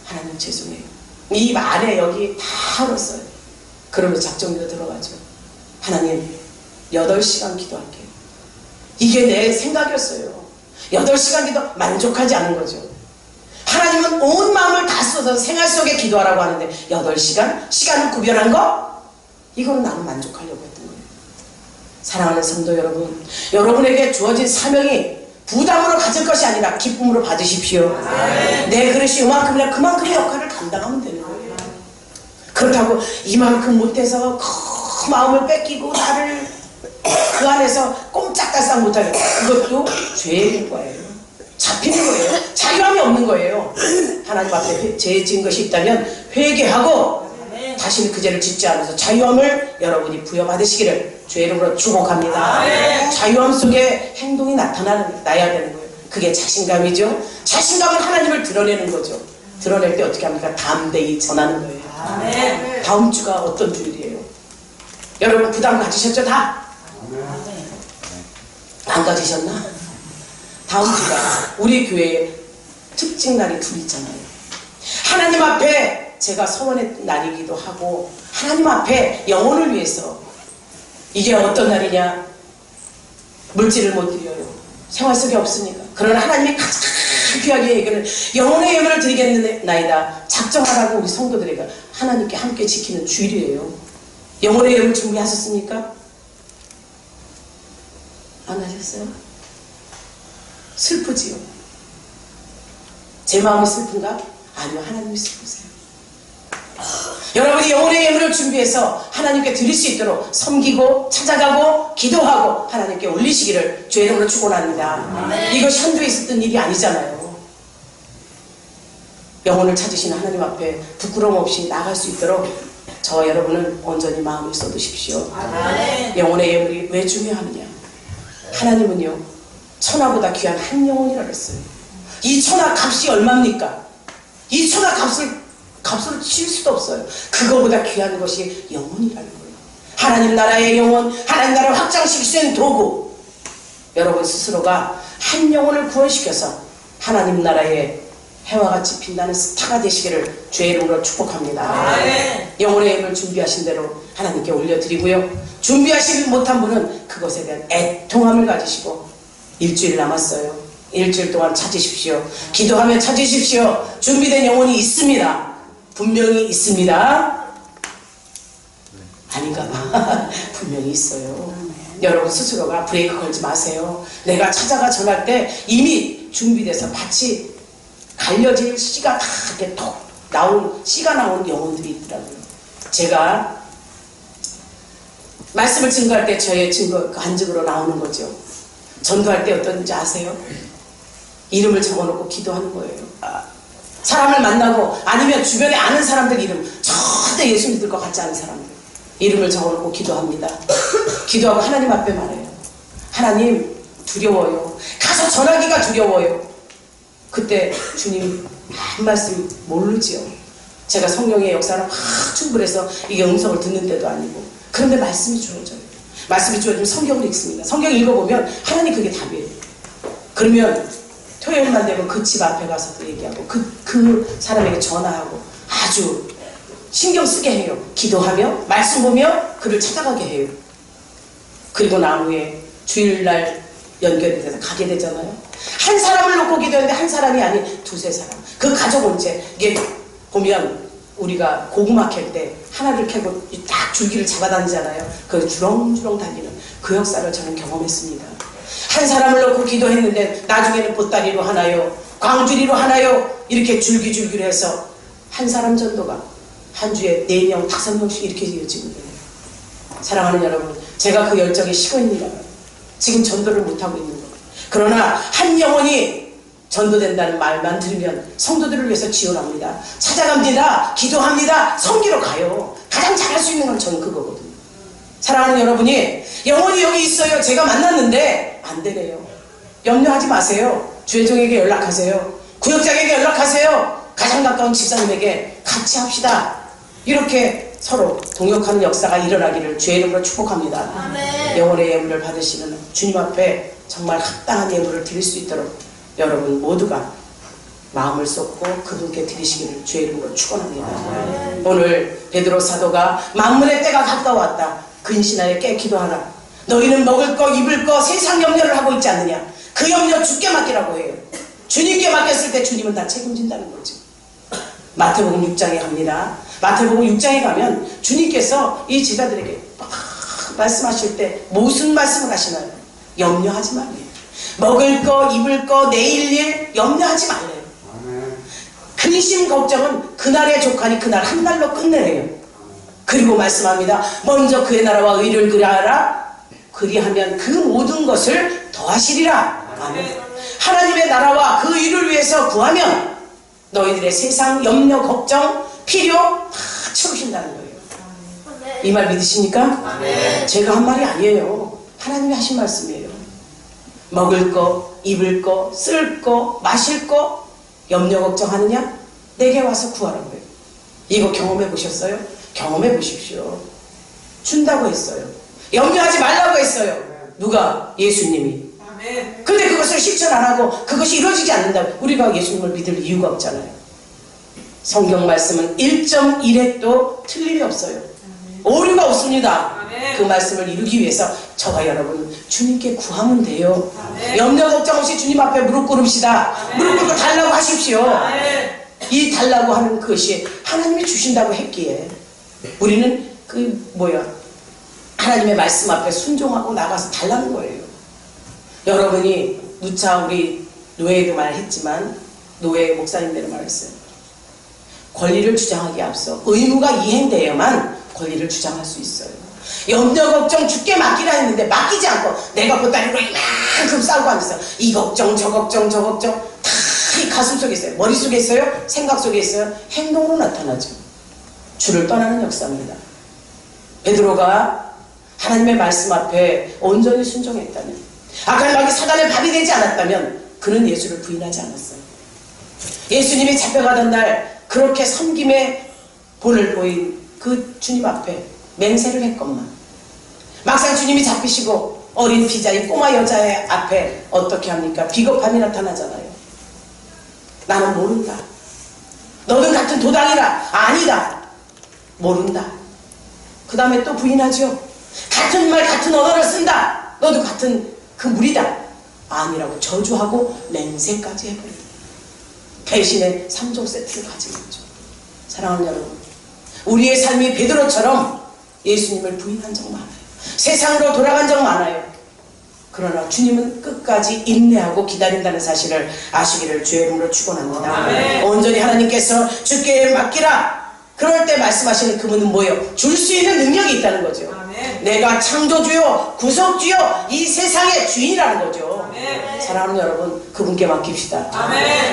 S1: 하나님 죄송해요. 이 말에 여기 다 알았어요. 그러면 작정기도 들어가죠. 하나님 8시간 기도할게요. 이게 내 생각이었어요. 8시간 기도 만족하지 않은 거죠. 하나님은 온 마음을 다 쏟아서 생활 속에 기도하라고 하는데 8시간? 시간을 구별한 거? 이거는 나는 만족하려고 했던 거예요. 사랑하는 성도 여러분, 여러분에게 주어진 사명이 부담으로 가질 것이 아니라 기쁨으로 받으십시오. 아멘. 내 그릇이 이만큼이나 그만큼의 역할을 감당하면 되는 거예요. 그렇다고 이만큼 못해서 그 마음을 뺏기고 나를 그 안에서 꼼짝달싹 못하게, 그것도 죄인 거예요. 잡히는 거예요. 자유함이 없는 거예요. 하나님 앞에 죄 지은 것이 있다면 회개하고 다시는 그 죄를 짓지 않아서 자유함을 여러분이 부여받으시기를 주의 이름으로 축복합니다. 자유함 속에 행동이 나야 되는 거예요. 그게 자신감이죠. 자신감은 하나님을 드러내는 거죠. 드러낼 때 어떻게 합니까? 담대히 전하는 거예요. 다음 주가 어떤 주일이에요? 여러분 부담 가지셨죠? 다? 안 가지셨나? 다음 주가 우리 교회에 특징 날이 둘 있잖아요. 하나님 앞에 제가 서원의 날이기도 하고 하나님 앞에 영혼을 위해서, 이게 어떤 날이냐? 물질을 못 드려요. 생활 속에 없으니까. 그러나 하나님이 가장 귀하게 얘기를 영혼의 예물을 드리겠나이다 작정하라고 우리 성도들에게 하나님께 함께 지키는 주일이에요. 영혼의 예물 준비하셨습니까? 안 하셨어요? 슬프지요? 제 마음이 슬픈가? 아니요, 하나님이 슬프세요. 여러분이 영혼의 예물을 준비해서 하나님께 드릴 수 있도록 섬기고 찾아가고 기도하고 하나님께 올리시기를 주의 이름으로 축원합니다. 이것이 한두에 있었던 일이 아니잖아요. 영혼을 찾으시는 하나님 앞에 부끄러움 없이 나갈 수 있도록 저와 여러분은 온전히 마음을 쏟으십시오. 영혼의 예물이 왜 중요하느냐? 하나님은요, 천하보다 귀한 한 영혼이라 그랬어요. 이 천하 값이 얼마입니까? 이 천하 값으로 치울 수도 없어요. 그거보다 귀한 것이 영혼이라는 거예요. 하나님 나라의 영혼, 하나님 나라를 확장시킬 수 있는 도구. 여러분 스스로가 한 영혼을 구원시켜서 하나님 나라의 해와 같이 빛나는 스타가 되시기를 주의 이름으로 축복합니다. 영혼의 힘을 준비하신 대로 하나님께 올려드리고요. 준비하시지 못한 분은 그것에 대한 애통함을 가지시고 일주일 남았어요. 일주일 동안 찾으십시오. 기도하며 찾으십시오. 준비된 영혼이 있습니다. 분명히 있습니다. 아닌가 봐. 분명히 있어요. 여러분 스스로가 브레이크 걸지 마세요. 내가 찾아가 전할 때 이미 준비돼서 마치 갈려질 씨가 다 이렇게 톡 나온 씨가 나온 영혼들이 있더라고요. 제가 말씀을 증거할 때 저의 증거 간증으로 나오는 거죠. 전도할 때 어떤지 아세요? 이름을 적어놓고 기도하는 거예요. 사람을 만나고 아니면 주변에 아는 사람들 이름, 절대 예수 믿을 것 같지 않은 사람들 이름을 적어놓고 기도합니다. 기도하고 하나님 앞에 말해요. 하나님 두려워요. 가서 전하기가 두려워요. 그때 주님 한 말씀 모르지요. 제가 성령의 역사를 확 충분해서 이게 음성을 듣는 때도 아니고, 그런데 말씀이 주어져요. 말씀이 주어지면 성경을 읽습니다. 성경 읽어보면 하나님 그게 답이에요. 그러면 토요일만 되면 그 집 앞에 가서도 얘기하고 그 사람에게 전화하고 아주 신경 쓰게 해요. 기도하며 말씀 보며 그를 찾아가게 해요. 그리고 나무에 주일날 연결이 돼서 가게 되잖아요. 한 사람을 놓고 기도했는데 한 사람이 아닌 두세 사람. 그 가족은 이게 보면 우리가 고구마 캘 때 하나를 캐고 딱 줄기를 잡아다니잖아요. 그 주렁주렁 다니는 그 역사를 저는 경험했습니다. 한 사람을 놓고 기도했는데 나중에는 보따리로 하나요, 광주리로 하나요, 이렇게 줄기줄기로 해서 한 사람 전도가 한 주에 4명, 5명씩 이렇게 이어지고 있는 거예요. 사랑하는 여러분, 제가 그 열정에 식어 있는가 봐요. 지금 전도를 못하고 있는 거예요. 그러나 한 영혼이 전도된다는 말만 들으면 성도들을 위해서 지원합니다. 찾아갑니다. 기도합니다. 섬기러 가요. 가장 잘할 수 있는 건 저는 그거거든요. 사랑하는 여러분이 영혼이 여기 있어요. 제가 만났는데 안 되네요. 염려하지 마세요. 주회종에게 연락하세요. 구역장에게 연락하세요. 가장 가까운 집사님에게 같이 합시다. 이렇게 서로 동역하는 역사가 일어나기를 주의 이름으로 축복합니다. 아멘. 영혼의 예물을 받으시는 주님 앞에 정말 합당한 예물을 드릴 수 있도록 여러분 모두가 마음을 쏟고 그분께 드리시기를 주의 이름으로 축원합니다. 오늘 베드로 사도가 만물의 때가 가까웠다. 근신하여 깨 기도하라. 너희는 먹을 거 입을 거 세상 염려를 하고 있지 않느냐. 그 염려 주께 맡기라고 해요. 주님께 맡겼을 때 주님은 다 책임진다는 거죠. 마태복음 6장에 갑니다. 마태복음 6장에 가면 주님께서 이 제자들에게 말씀하실 때 무슨 말씀을 하시나요? 염려하지 말래요. 먹을 거 입을 거 내일 일 염려하지 말래요. 근심 걱정은 그날의 족하니 그날 한 날로 끝내래요. 그리고 말씀합니다. 먼저 그의 나라와 의를 그리하라. 그리하면 그 모든 것을 더하시리라. 아멘. 하나님의 나라와 그 의를 위해서 구하면 너희들의 세상 염려 걱정 필요 다 채우신다는 거예요. 이 말 믿으십니까? 제가 한 말이 아니에요. 하나님이 하신 말씀이에요. 먹을 거 입을 거 쓸 거 마실 거 염려 걱정하느냐? 내게 와서 구하라고요. 이거 경험해 보셨어요? 경험해 보십시오. 준다고 했어요. 염려하지 말라고 했어요. 누가? 예수님이. 근데 그것을 실천 안 하고 그것이 이루어지지 않는다. 우리가 예수님을 믿을 이유가 없잖아요. 성경 말씀은 1.1획도 틀림이 없어요. 오류가 없습니다. 그 말씀을 이루기 위해서 저와 여러분 주님께 구하면 돼요. 염려 걱정 없이 주님 앞에 무릎 꿇읍시다. 무릎 꿇고 달라고 하십시오. 이 달라고 하는 것이 하나님이 주신다고 했기에 우리는 하나님의 말씀 앞에 순종하고 나가서 달라는 거예요. 여러분이 누차 우리 노예도 말했지만 노예 목사님들은 말했어요. 권리를 주장하기에 앞서 의무가 이행되어야만 권리를 주장할 수 있어요. 염려 걱정 주께 맡기라 했는데 맡기지 않고 내가 보따리로 이만큼 싸우고 앉아서 이 걱정 저 걱정 저 걱정 다 이 가슴 속에 있어요. 머릿속에 있어요. 생각 속에 있어요. 행동으로 나타나죠. 주를 떠나는 역사입니다. 베드로가 하나님의 말씀 앞에 온전히 순종했다면, 악한 사단의 밥이 되지 않았다면 그는 예수를 부인하지 않았어요. 예수님이 잡혀가던 날 그렇게 섬김의 본을 보인 그 주님 앞에 맹세를 했건만, 막상 주님이 잡히시고 어린 비자인 꼬마 여자의 앞에 어떻게 합니까? 비겁함이 나타나잖아요. 나는 모른다. 너는 같은 도당이라. 아니다. 모른다. 그 다음에 또 부인하죠. 같은 말 같은 언어를 쓴다. 너도 같은 그 무리다. 아니라고 저주하고 맹세까지 해버린다. 배신의 3종 세트를 가지고 있죠. 사랑하는 여러분, 우리의 삶이 베드로처럼 예수님을 부인한 적 많아요. 세상으로 돌아간 적 많아요. 그러나 주님은 끝까지 인내하고 기다린다는 사실을 아시기를 주의 이름으로 축원합니다. 온전히 하나님께서 주께 맡기라. 그럴 때 말씀하시는 그분은 뭐예요? 줄 수 있는 능력이 있다는 거죠. 내가 창조주요 구속주요 이 세상의 주인이라는 거죠. 사랑하는 여러분, 그분께 맡깁시다.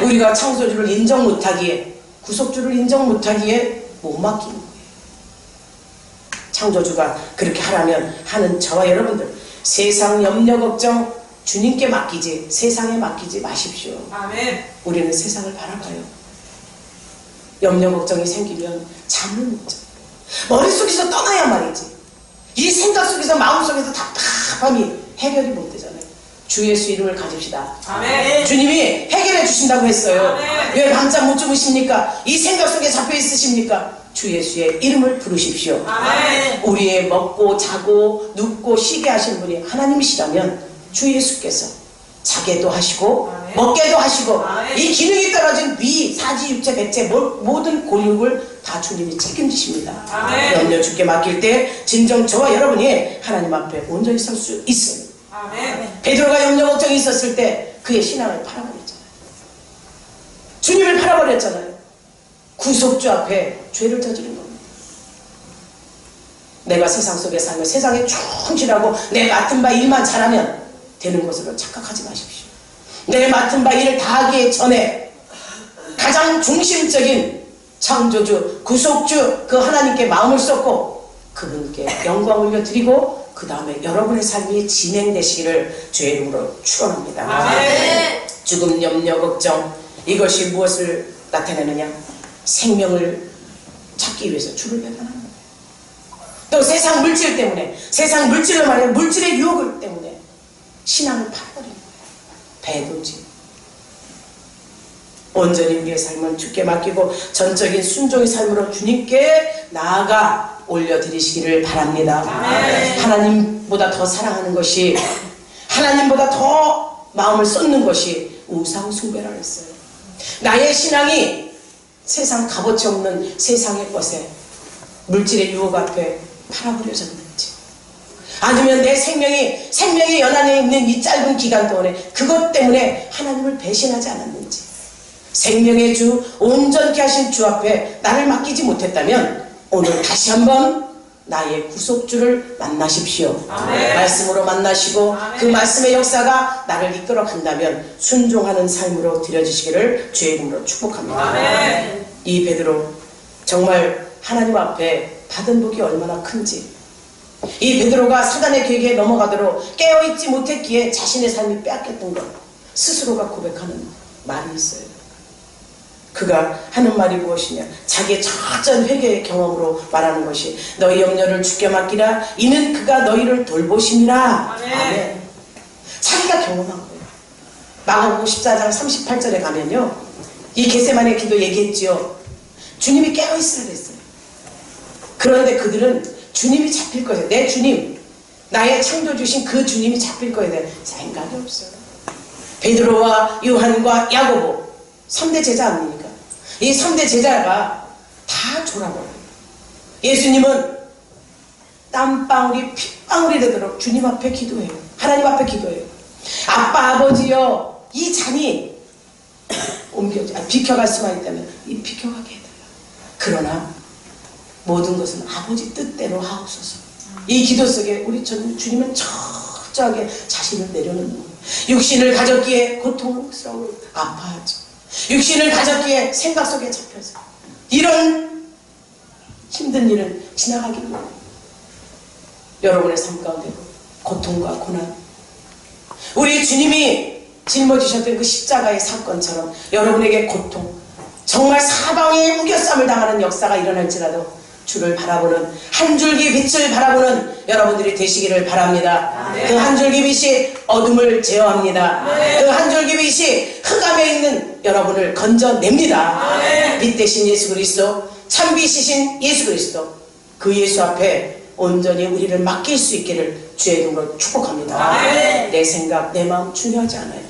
S1: 우리가 창조주를 인정 못하기에, 구속주를 인정 못하기에 못 맡기는 거예요. 창조주가 그렇게 하라면 하는 저와 여러분들, 세상 염려 걱정 주님께 맡기지 세상에 맡기지 마십시오. 우리는 세상을 바라봐요. 염려 걱정이 생기면 잠을 못 자요. 머릿속에서 떠나야 말이지. 이 생각 속에서 마음속에서 답답함이 해결이 못 되잖아요. 주 예수 이름을 가집시다. 주님이 해결해 주신다고 했어요. 왜 밤잠 못 주무십니까? 이 생각 속에 잡혀 있으십니까? 주 예수의 이름을 부르십시오. 우리의 먹고 자고 눕고 쉬게 하신 분이 하나님이시라면 주 예수께서 자게도 하시고 먹게도 하시고 이 기능이 떨어진 위, 사지, 육체, 백체 모든 골육을 다 주님이 책임지십니다. 염려 주께 맡길 때 진정 저와 여러분이 하나님 앞에 온전히 설 수 있어요. 베드로가 염려 걱정이 있었을 때 그의 신앙을 팔아버렸잖아요. 주님을 팔아버렸잖아요. 구속주 앞에 죄를 저지른 겁니다. 내가 세상 속에 살며 세상에 충실하고 내 맡은 바 일만 잘하면 되는 것으로 착각하지 마십시오. 내 맡은 바 일을 다하기 전에 가장 중심적인 창조주, 구속주 그 하나님께 마음을 쏟고 그분께 영광 올려드리고 그 다음에 여러분의 삶이 진행되시기를 주의 이름으로 축원합니다. 죽음, 염려, 걱정 이것이 무엇을 나타내느냐? 생명을 찾기 위해서 주를 배반하는 거예요. 또 세상 물질 때문에, 세상 물질로 말해 물질의 유혹을 때문에 신앙을 팔아버리는 거예요. 배도지. 온전히 우리의 삶은 주께 맡기고 전적인 순종의 삶으로 주님께 나아가 올려드리시기를 바랍니다. 하나님보다 더 사랑하는 것이, 하나님보다 더 마음을 쏟는 것이 우상 숭배라고 했어요. 나의 신앙이 세상 값어치 없는 세상의 것에 물질의 유혹 앞에 팔아버려졌는지, 아니면 내 생명의 연안에 있는 이 짧은 기간 동안에 그것 때문에 하나님을 배신하지 않았는지, 생명의 주, 온전케 하신 주 앞에 나를 맡기지 못했다면 오늘 다시 한번 나의 구속주를 만나십시오. 말씀으로 만나시고 그 말씀의 역사가 나를 이끌어 간다면 순종하는 삶으로 드려지시기를 주의 이름으로 축복합니다. 이 베드로 정말 하나님 앞에 받은 복이 얼마나 큰지, 이 베드로가 사단의 계획에 넘어가도록 깨어있지 못했기에 자신의 삶이 빼앗겼던 것, 스스로가 고백하는 말이 있어요. 그가 하는 말이 무엇이냐? 자기의 첫전 회개의 경험으로 말하는 것이 너희 염려를 주께 맡기라. 이는 그가 너희를 돌보심이라. 아멘. 자기가 경험한 거예요. 마가복음 14장 38절에 가면요, 이 겟세마네 기도 얘기했지요. 주님이 깨어있으라 그랬어요. 그런데 그들은 주님이 잡힐 것에, 내 주님, 나의 창조주신 그 주님이 잡힐 것에 대한 생각이 없어요. 베드로와 요한과 야고보 3대 제자 아닙니까? 이 3대 제자가 다 졸아버려요. 예수님은 땀방울이 핏방울이 되도록 주님 앞에 기도해요. 하나님 앞에 기도해요. 아빠 아버지여 이 잔이 비켜갈 수만 있다면 이 비켜가게 해달라. 그러나 모든 것은 아버지 뜻대로 하옵소서. 이 기도 속에 우리 주님은 철저하게 자신을 내려놓는, 육신을 가졌기에 고통스러워 아파하죠. 육신을 가졌기에 생각 속에 잡혀서 이런 힘든 일은 지나가기를 여러분의 삶 가운데 고통과 고난, 우리 주님이 짊어지셨던 그 십자가의 사건처럼 여러분에게 고통, 정말 사방에 우겨쌈을 당하는 역사가 일어날지라도 주를 바라보는 한 줄기 빛을 바라보는 여러분들이 되시기를 바랍니다. 그 한 줄기 빛이 어둠을 제어합니다. 그 한 줄기 빛이 흑암에 있는 여러분을 건져냅니다. 빛 대신 예수 그리스도, 참 빛이신 예수 그리스도, 그 예수 앞에 온전히 우리를 맡길 수 있기를 주의 이름으로 축복합니다. 내 생각, 내 마음 중요하지 않아요.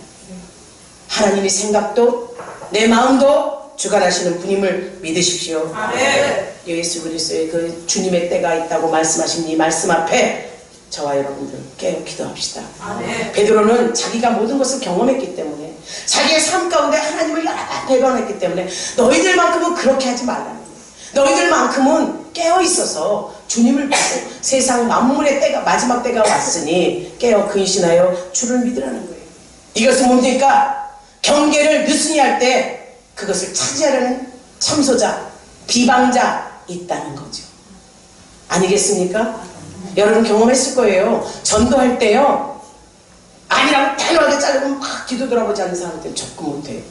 S1: 하나님의 생각도 내 마음도 주관하시는 분임을 믿으십시오. 예수 그리스도의 그 주님의 때가 있다고 말씀하신 이 말씀 앞에 저와 여러분들 깨어 기도합시다. 베드로는 자기가 모든 것을 경험했기 때문에, 자기의 삶 가운데 하나님을 여러 번 배반했기 때문에 너희들만큼은 그렇게 하지 말라는 거예요. 너희들만큼은 깨어 있어서 주님을 보고 세상 만물의 때가, 마지막 때가 왔으니 깨어 근신하여 주를 믿으라는 거예요. 이것은 뭡니까? 경계를 느슨히 할 때 그것을 차지하려는 참소자, 비방자 있다는 거죠. 아니겠습니까? 여러분 경험했을 거예요. 전도할 때요, 아니라고 단호하게 자르고 막 뒤도 돌아보지 않는 사람들은 접근 못해요.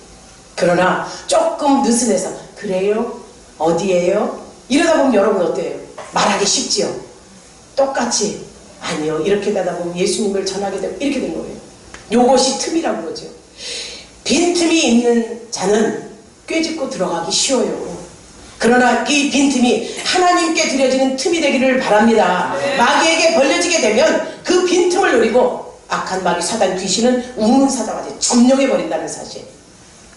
S1: 그러나 조금 느슨해서 그래요? 어디에요? 이러다 보면 여러분 어때요? 말하기 쉽지요? 똑같이 아니요, 이렇게 가다 보면 예수님을 전하게 되고 이렇게 된 거예요. 요것이 틈이라고 그러죠. 빈틈이 있는 자는 꿰집고 들어가기 쉬워요. 그러나 이 빈틈이 하나님께 드려지는 틈이 되기를 바랍니다. 마귀에게 벌려지게 되면 그 빈틈을 노리고 악한 마귀 사단 귀신은 우는 사자같이 점령해버린다는 사실.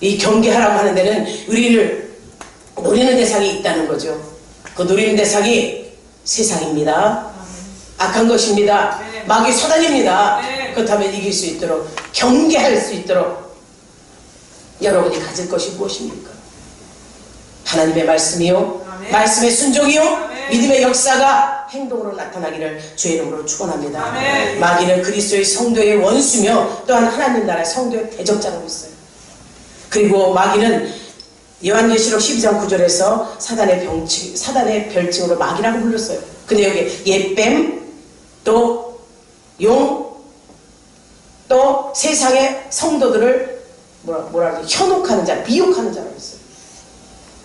S1: 이 경계하라고 하는 데는 우리를 노리는 대상이 있다는 거죠. 그 노리는 대상이 세상입니다. 악한 것입니다. 마귀 사단입니다. 그렇다면 이길 수 있도록, 경계할 수 있도록 여러분이 가질 것이 무엇입니까? 하나님의 말씀이요, 말씀의 순종이요, 믿음의 역사가 행동으로 나타나기를 주의 이름으로 축원합니다. 마귀는 그리스도의 성도의 원수며 또한 하나님 나라의 성도의 대적자라고 있어요. 그리고 마귀는 요한계시록 12장 9절에서 사단의 별칭으로 마귀라고 불렀어요. 근데 여기 옛뱀, 또 용, 또 세상의 성도들을 뭐라 현혹하는 자, 미혹하는 자라고 했어요.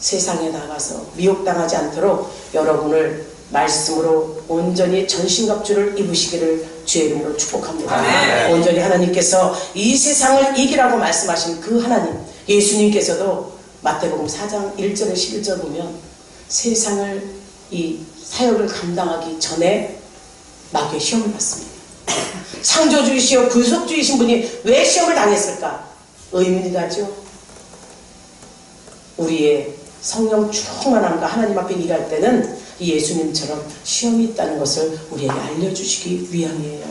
S1: 세상에 나가서 미혹당하지 않도록 여러분을 말씀으로 온전히 전신갑주를 입으시기를 주의 이름으로 축복합니다. 온전히 하나님께서 이 세상을 이기라고 말씀하신 그 하나님, 예수님께서도 마태복음 4장 1절에 11절 보면 세상을 이 사역을 감당하기 전에 마귀의 시험을 받습니다. 창조주이시오 구속주이신 분이 왜 시험을 당했을까? 의문이 가죠. 우리의 성령 충만함과 하나님 앞에 일할 때는 이 예수님처럼 시험이 있다는 것을 우리에게 알려주시기 위함이에요.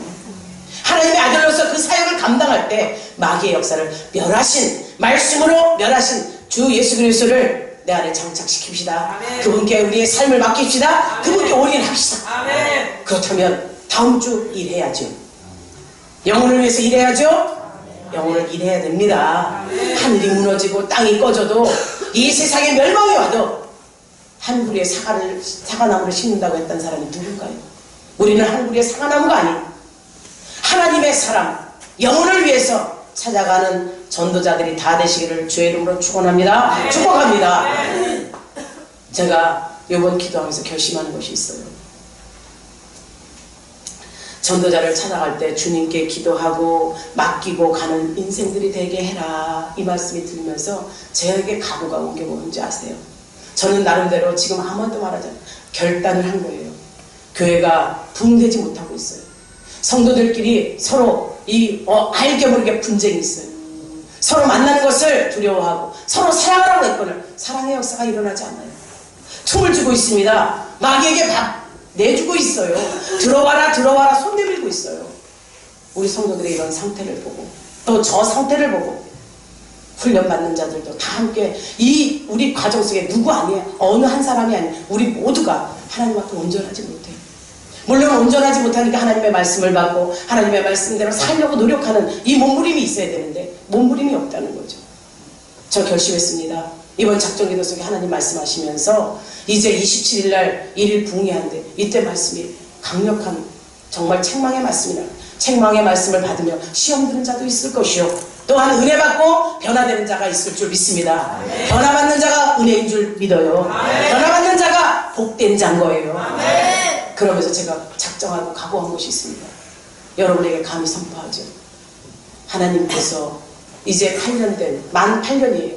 S1: 하나님의 아들로서 그 사역을 감당할 때 마귀의 역사를 멸하신, 말씀으로 멸하신 주 예수 그리스도를 내 안에 장착시킵시다. 그분께 우리의 삶을 맡깁시다. 그분께 올인합시다. 그렇다면 다음 주 일해야죠. 영혼을 위해서 일해야죠. 영혼을 일해야 됩니다. 하늘이 무너지고 땅이 꺼져도 이 세상에 멸망이 와도 한 그루의 사과나무를 심는다고 했던 사람이 누군가요? 우리는 한 그루의 사과나무가 아닌 하나님의 사람, 영혼을 위해서 찾아가는 전도자들이 다 되시기를 주의 이름으로 축원합니다. 축복합니다. 제가 이번 기도하면서 결심하는 것이 있어요. 전도자를 찾아갈 때 주님께 기도하고 맡기고 가는 인생들이 되게 해라, 이 말씀이 들면서 저에게 각오가 온 게 뭔지 아세요? 저는 나름대로 지금 아무것도 말하지 않아요. 결단을 한 거예요. 교회가 붕대지 못하고 있어요. 성도들끼리 서로 알게 모르게 분쟁이 있어요. 서로 만나는 것을 두려워하고 서로 사랑하라고 했거늘 사랑의 역사가 일어나지 않아요. 틈을 주고 있습니다. 마귀에게 밥 내주고 있어요. 들어와라 들어와라 손 내밀고 있어요. 우리 성도들의 이런 상태를 보고 또 저 상태를 보고 훈련받는 자들도 다 함께 이 우리 과정 속에 누구 아니에요. 어느 한 사람이 아니에요. 우리 모두가 하나님 앞에 온전하지 못해요. 물론 온전하지 못하니까 하나님의 말씀을 받고 하나님의 말씀대로 살려고 노력하는 이 몸부림이 있어야 되는데 몸부림이 없다는 거죠. 저 결심했습니다. 이번 작정기도 속에 하나님 말씀하시면서 이제 27일 날 1일 붕괴한데 이때 말씀이 강력한 정말 책망의 말씀이라 책망의 말씀을 받으며 시험 드는 자도 있을 것이요 또한 은혜 받고 변화되는 자가 있을 줄 믿습니다. 아멘. 변화받는 자가 은혜인 줄 믿어요. 아멘. 변화받는 자가 복된 자인 거예요. 아멘. 그러면서 제가 작정하고 각오한 것이 있습니다. 여러분에게 감히 선포하죠. 하나님께서 이제 8년 만 8년이에요.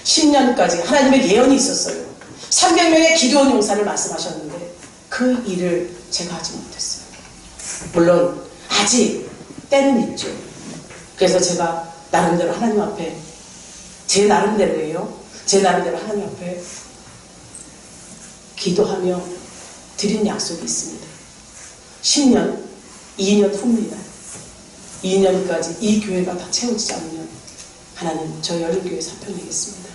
S1: 10년까지 하나님의 예언이 있었어요. 300명의 기도원 용사를 말씀하셨는데 그 일을 제가 하지 못했어요. 물론 아직 때는 있죠. 그래서 제가 나름대로 하나님 앞에 제 나름대로예요. 제 나름대로 하나님 앞에 기도하며 드린 약속이 있습니다. 10년, 2년 후입니다. 2년까지 이 교회가 다 채워지지 않으면 하나님 저 열린교회 사표 내겠습니다.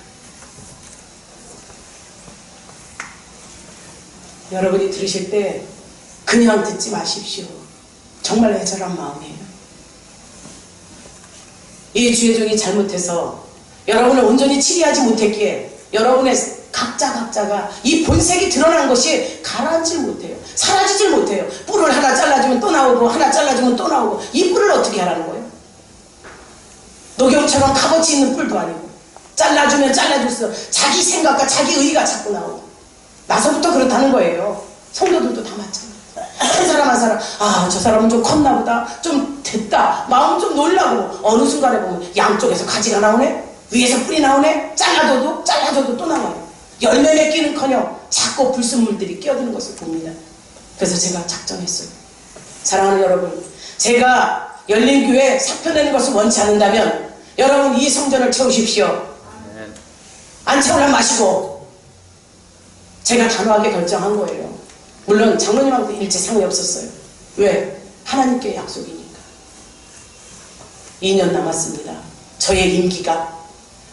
S1: 여러분이 들으실 때 그냥 듣지 마십시오. 정말 애절한 마음이에요. 이 주의 종이 잘못해서 여러분을 온전히 치리하지 못했기에 여러분의 각자가 이 본색이 드러난 것이 가라앉질 못해요. 사라지질 못해요. 뿔을 하나 잘라주면 또 나오고 하나 잘라주면 또 나오고 이 뿔을 어떻게 하라는 거예요? 녹용처럼 값어치 있는 뿔도 아니고 잘라주면 잘라줬어. 자기 생각과 자기 의가 자꾸 나오고 나서부터 그렇다는 거예요. 성도들도 다 마찬가지예요. 한 사람 한 사람 저 사람은 좀 컸나 보다 좀 됐다 마음 좀 놀라고 어느 순간에 보면 양쪽에서 가지가 나오네 위에서 뿔이 나오네 잘라줘도 또 나와요. 열매 맺기는커녕 자꾸 불순물들이 끼어드는 것을 봅니다. 그래서 제가 작정했어요. 사랑하는 여러분, 제가 열린교회 사표 내는 것을 원치 않는다면 여러분 이 성전을 채우십시오. 안 채우려면 마시고 제가 단호하게 결정한 거예요. 물론 장로님하고도 일체상관이 없었어요. 왜? 하나님께 약속이니까. 2년 남았습니다. 저의 임기가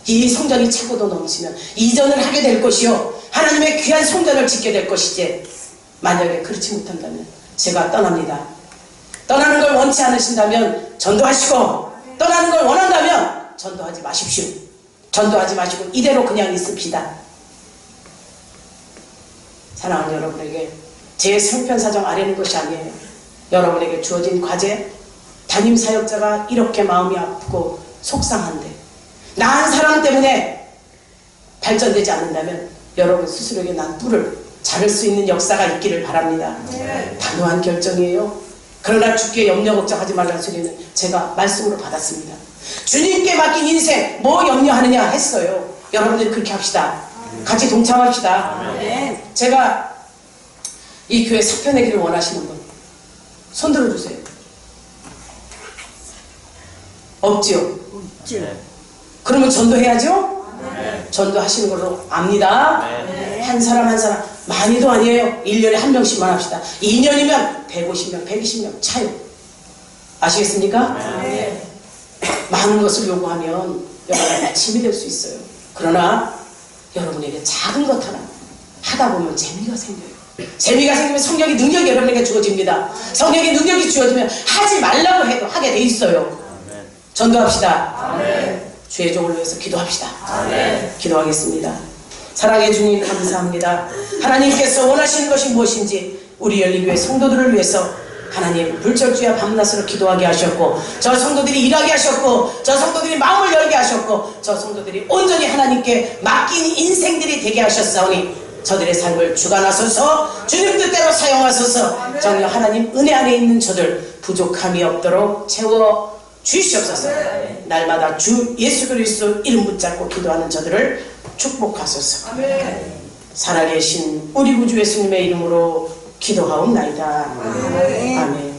S1: 이 성전이 차고도 넘치면 이전을 하게 될 것이요 하나님의 귀한 성전을 짓게 될 것이지 만약에 그렇지 못한다면 제가 떠납니다. 떠나는 걸 원치 않으신다면 전도하시고 떠나는 걸 원한다면 전도하지 마십시오. 전도하지 마시고 이대로 그냥 있읍시다. 사랑하는 여러분에게 제 생편사정 아래는 것이 아니에요. 여러분에게 주어진 과제, 담임사역자가 이렇게 마음이 아프고 속상한데 나 한 사람 때문에 발전되지 않는다면 여러분 스스로에게 난 뿔을 자를 수 있는 역사가 있기를 바랍니다. 단호한 결정이에요. 그러나 주께 염려 걱정하지 말라는 소리는 제가 말씀으로 받았습니다. 주님께 맡긴 인생 뭐 염려하느냐 했어요. 여러분들 그렇게 합시다. 같이 동참합시다. 제가 이 교회 사표 내기를 원하시는 분 손 들어주세요. 없지요? 그러면 전도해야죠? 전도하시는 걸로 압니다. 한 사람 한 사람 많이도 아니에요. 1년에 한 명씩만 합시다. 2년이면 150명 120명 차요. 아시겠습니까? 많은 것을 요구하면 여러분에게 짐이 될 수 있어요. 그러나 여러분에게 작은 것 하나 하다 보면 재미가 생겨요. 재미가 생기면 성령의 능력이 여러분에게 주어집니다. 성령의 능력이 주어지면 하지 말라고 해도 하게 돼 있어요. 전도합시다. 주의 종을 위해서 기도합시다. 기도하겠습니다. 사랑해 주님 감사합니다. 하나님께서 원하시는 것이 무엇인지 우리 열린교회 성도들을 위해서 하나님 불철주야 밤낮으로 기도하게 하셨고 저 성도들이 일하게 하셨고 저 성도들이 마음을 열게 하셨고 저 성도들이 온전히 하나님께 맡긴 인생들이 되게 하셨사오니 저들의 삶을 주관하소서 주님 뜻대로 사용하소서 정녕 하나님 은혜 안에 있는 저들 부족함이 없도록 채워 주시옵소서. 날마다 주 예수 그리스도 이름 붙잡고 기도하는 저들을 축복하소서. 살아계신 우리 구주 예수님의 이름으로 기도하옵나이다. 아멘.